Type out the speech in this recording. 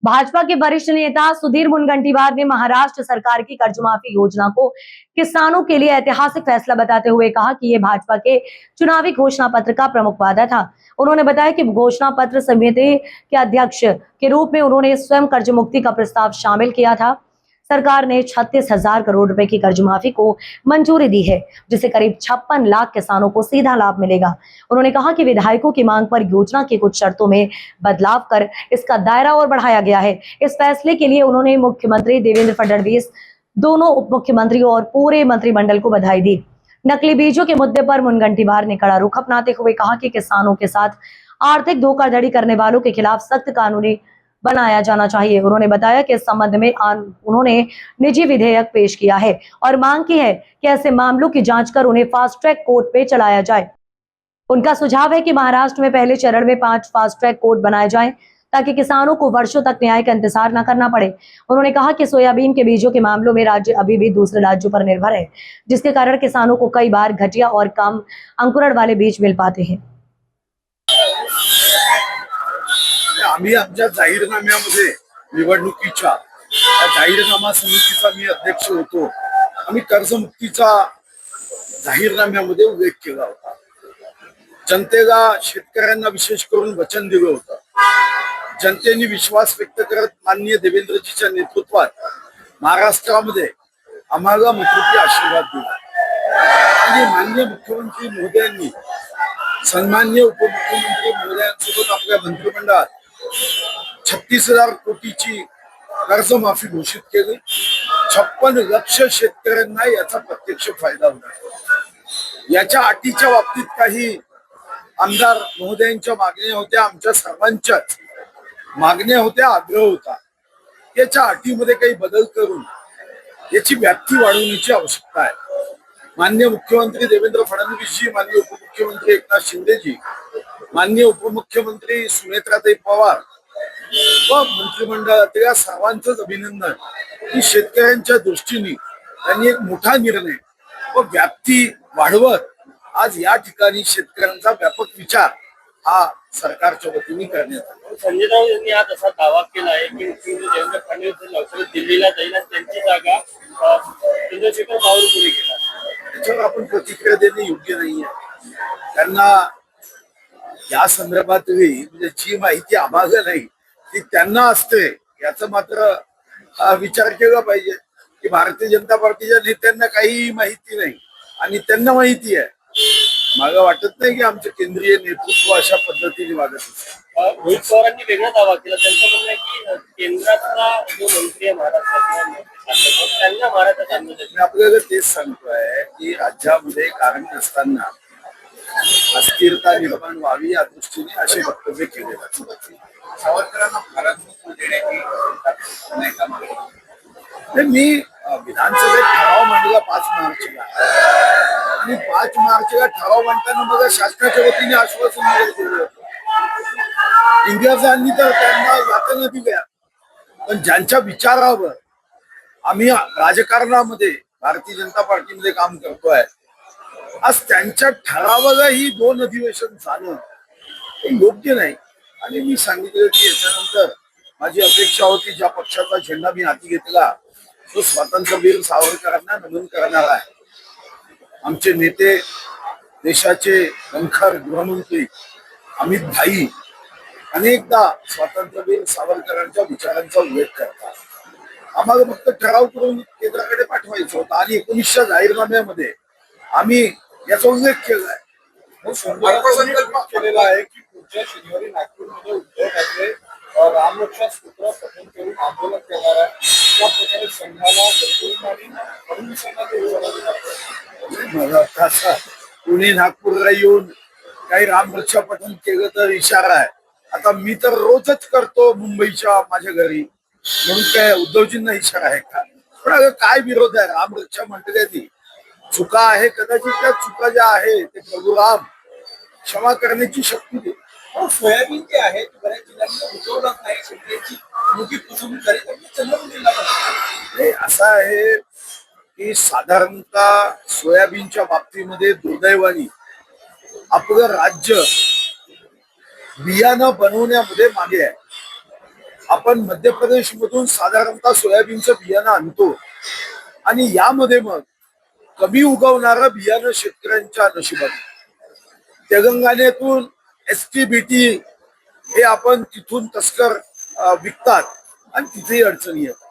भाजपा के वरिष्ठ नेता सुधीर मुनगंटीवार ने महाराष्ट्र सरकार की कर्ज माफी योजना को किसानों के लिए ऐतिहासिक फैसला बताते हुए कहा कि यह भाजपा के चुनावी घोषणा पत्र का प्रमुख वादा था। उन्होंने बताया कि घोषणा पत्र समिति के अध्यक्ष के रूप में उन्होंने स्वयं कर्ज मुक्ति का प्रस्ताव शामिल किया था। सरकार ने 36,000 करोड़ रुपए की कर्ज माफी को मंजूरी दी है, जिससे करीब 56 लाख किसानों को सीधा लाभ मिलेगा। उन्होंने कहा कि विधायकों की मांग पर योजना की कुछ शर्तों में बदलाव कर इसका दायरा और बढ़ाया गया है। इस फैसले के लिए उन्होंने मुख्यमंत्री देवेंद्र फडणवीस, दोनों उप मुख्यमंत्रियों और पूरे मंत्रिमंडल को बधाई दी। नकली बीजों के मुद्दे पर मुनगंटीवार ने कड़ा रुख अपनाते हुए कहा कि किसानों के साथ आर्थिक धोखाधड़ी करने वालों के खिलाफ सख्त कानूनी बनाया जाना चाहिए। उन्होंने बताया कि इस संबंध में उन्होंने निजी विधेयक पेश किया है और मांग की है कि ऐसे मामलों की जांच कर उन्हें फास्ट ट्रैक कोर्ट पे चलाया जाए। उनका सुझाव है कि महाराष्ट्र में पहले चरण में 5 फास्ट ट्रैक कोर्ट बनाए जाएं, ताकि किसानों को वर्षों तक न्याय का इंतजार न करना पड़े। उन्होंने कहा कि सोयाबीन के बीजों के मामलों में राज्य अभी भी दूसरे राज्यों पर निर्भर है, जिसके कारण किसानों को कई बार घटिया और कम अंकुरण वाले बीज मिल पाते हैं। आम्ही आमच्या जाहीरनाम्यामध्ये निवडणुकीच्या जाहीरनामा समितीचा मी अध्यक्ष होतो। आम्ही कर्जमुक्तीचा जाहीरनाम्यामध्ये उल्लेख केला होता। जनतेला शेतकऱ्यांना विशेष करून वचन दिलं होतं। जनतेने विश्वास व्यक्त करत माननीय देवेंद्रजीच्या नेतृत्वात महाराष्ट्रामध्ये आम्हाला मुख्यमंत्री आशीर्वाद दिला आणि माननीय मुख्यमंत्री महोदयांनी सन्माननीय उपमुख्यमंत्री महोदयांसोबत आपल्या मंत्रिमंडळात 36,000 कोटीची कर्जमाफी घोषित केली। 56 लक्ष शेतकऱ्यांना याचा प्रत्यक्ष फायदा होणार। याच्या अटीच्या बाबतीत काही आमदार महोदयांच्या मागण्या होत्या, आमच्या सर्वांच्याच मागण्या होत्या, आग्रह होता। याच्या अटीमध्ये काही बदल करून याची व्याप्ती वाढवण्याची आवश्यकता आहे। माननीय मुख्यमंत्री देवेंद्र फडणवीसजी, माननीय उपमुख्यमंत्री एकनाथ शिंदेजी, माननीय उपमुख्यमंत्री सुनेत्राताई पवार व मंत्रिमंडळातील सर्वांचंच अभिनंदन की शेतकऱ्यांच्या दृष्टीने त्यांनी एक मोठा निर्णय व व्याप्ती वाढवत आज या ठिकाणी शेतकऱ्यांचा व्यापक विचार हा सरकारच्या वतीने करण्यात आला। संजय राऊत यांनी आज असा दावा केला आहे की मुख्यमंत्री देवेंद्र फडणवीस लवकरच दिल्लीला जाईल आणि त्यांची जागा चंद्रशेखर बावनकुळे घेणार। त्याच्यावर आपण प्रतिक्रिया देणे योग्य नाहीये। त्यांना या संदर्भात म्हणजे जी माहिती आम्हाला नाही ती त्यांना असते याचा मात्र विचार केला पाहिजे की भारतीय जनता पार्टीच्या नेत्यांना काही माहिती नाही आणि त्यांना माहिती आहे। मला वाटत नाही की आमचे केंद्रीय नेतृत्व अशा पद्धतीने वागत असेल। रोहित पवारांनी वेगळा दावा केला। त्यांचं म्हणणं आहे की केंद्रातला जो मंत्री आहे महाराष्ट्रात त्यांना महाराष्ट्रात आणलं जाईल। मी आपल्याला तेच सांगतोय की राज्यामध्ये कारण नसताना अस्थिरता निर्माण व्हावी या दृष्टीने असे वक्तव्य केले जातात। सावरकरांना भारत मी विधानसभेत ठराव मांडला 5 मार्चला आणि 5 मार्चला ठराव मांडताना मला शासनाच्या वतीने आश्वासन दिलं होतं। इंग्रजांनी तर त्यांना यातना दिल्या, पण ज्यांच्या विचारावर आम्ही राजकारणामध्ये भारतीय जनता पार्टीमध्ये काम करतोय आज त्यांच्या ठरावालाही 2 अधिवेशन झालं हे योग्य नाही। आणि मी सांगितलं की याच्यानंतर माझी अपेक्षा होती ज्या पक्षाचा झेंडा मी हाती घेतला तो स्वातंत्र्यवीर सावरकरांना नमन करणार आहे। आमचे नेते देशाचे खंखार गृहमंत्री अमित भाई अनेकदा स्वातंत्र्यवीर सावरकरांच्या विचारांचा उल्लेख करतात। आम्हाला फक्त ठराव करून केंद्राकडे पाठवायचं होतं आणि 19च्या जाहीरनाम्यामध्ये आम्ही याचा उल्लेख केलाय। अर्थसंकल्प केलेला आहे की पुढच्या शनिवारी नागपूरमध्ये उद्धव ठाकरे रामरक्षा सूत्र पठण करून आंदोलन करणार आहे। त्या प्रकारे संघाला पुणे नागपूरला येऊन काही रामरक्षा पठण केलं तर इशारा आहे। आता मी तर रोजच करतो मुंबईच्या माझ्या घरी, म्हणून काय उद्धवजींना इशारा आहे का? पण अगं काय विरोध आहे? रामरक्षा म्हटल्याने चुका आहे, कदाचित त्या चुका ज्या आहे ते प्रभू राम क्षमा करण्याची शक्ती दे। सोयाबीन जे आहे बऱ्याच जिल्ह्यांमध्ये उगवलंच नाही, शेतकऱ्यांची मोठी फसवणूक झाली। चंद्रपूर जिल्हा असं आहे की साधारणतः सोयाबीनच्या बाबतीमध्ये दुर्दैवाने आपलं राज्य बियाणं बनवण्यामध्ये मागे आहे। आपण मध्य प्रदेश मधून साधारणतः सोयाबीनचं बियाणं आणतो आणि यामध्ये मग कमी उगवणारं बियाणं शेतकऱ्यांच्या नशिबात. तेलंगणातून STBT हे आपण तिथून तस्कर विकतात आणि तिथेही अडचणी येतात.